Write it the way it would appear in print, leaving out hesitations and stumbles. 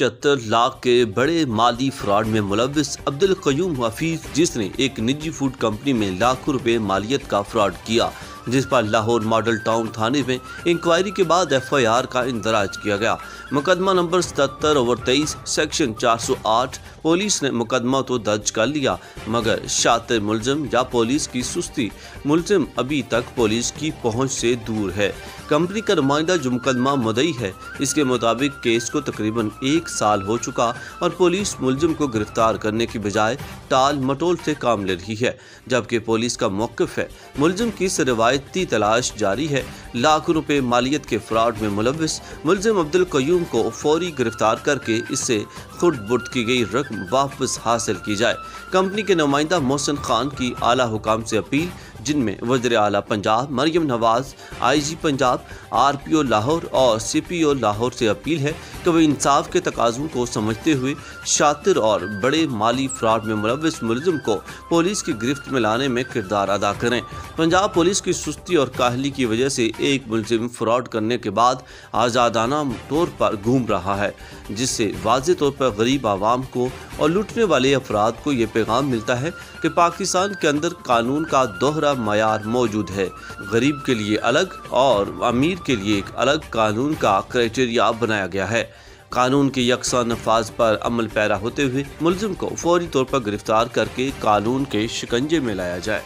लाख के बड़े माली फ्रॉड में मुलव्विस अब्दुल क़य्यूम हफीज, जिसने एक निजी फूड कंपनी में लाखों रुपए मालियत का फ्रॉड किया, जिस पर लाहौर मॉडल टाउन थाने में इंक्वायरी के बाद FIR का इंदराज किया गया। मुकदमा नंबर 77/23 सेक्शन 408। पुलिस ने मुकदमा तो दर्ज कर लिया, मगर शातिर मुलजिम या पुलिस की सुस्ती, मुलजिम अभी तक पुलिस की पहुंच से दूर है। कंपनी का नुमाइंदा जो मुकदमा मुद्दई है, इसके मुताबिक केस को तकरीबन 1 साल हो चुका और पुलिस मुलजिम को गिरफ्तार करने की बजाय टाल मटोल से काम ले रही है, जबकि पुलिस का मौक़िफ़ है मुलजिम की रिवायती तलाश जारी है। लाखों रुपए मालियत के फ्रॉड में मुलव्विस मुलजिम अब्दुल क़य्यूम को फौरी गिरफ्तार करके इससे खुर्द-बुर्द की गई रकम वापस हासिल की जाए। कंपनी के नुमाइंदा मोहसिन खान की आला हुकाम से अपील, जिनमें वज़ीर आला पंजाब मरियम नवाज, IG पंजाब, RPO लाहौर और CPO लाहौर से अपील है कि वे इंसाफ के तकाज़ों को समझते हुए शातिर और बड़े माली फ्रॉड में मुलव्विस मुलजिम को पुलिस की गिरफ्त में लाने में किरदार अदा करें। पंजाब पुलिस की सुस्ती और काहली की वजह से एक मुलजिम फ्रॉड करने के बाद आज़ादाना तौर पर घूम रहा है, जिससे वाज़ेह तौर पर गरीब आवाम को और लूटने वाले अफराद को ये पैगाम मिलता है कि पाकिस्तान के अंदर कानून का दोहरा मयार मौजूद है। गरीब के लिए अलग और अमीर के लिए एक अलग कानून का क्राइटेरिया बनाया गया है। कानून के यकसा नफाज पर अमल पैरा होते हुए मुलजिम को फौरी तौर पर गिरफ्तार करके कानून के शिकंजे में लाया जाए।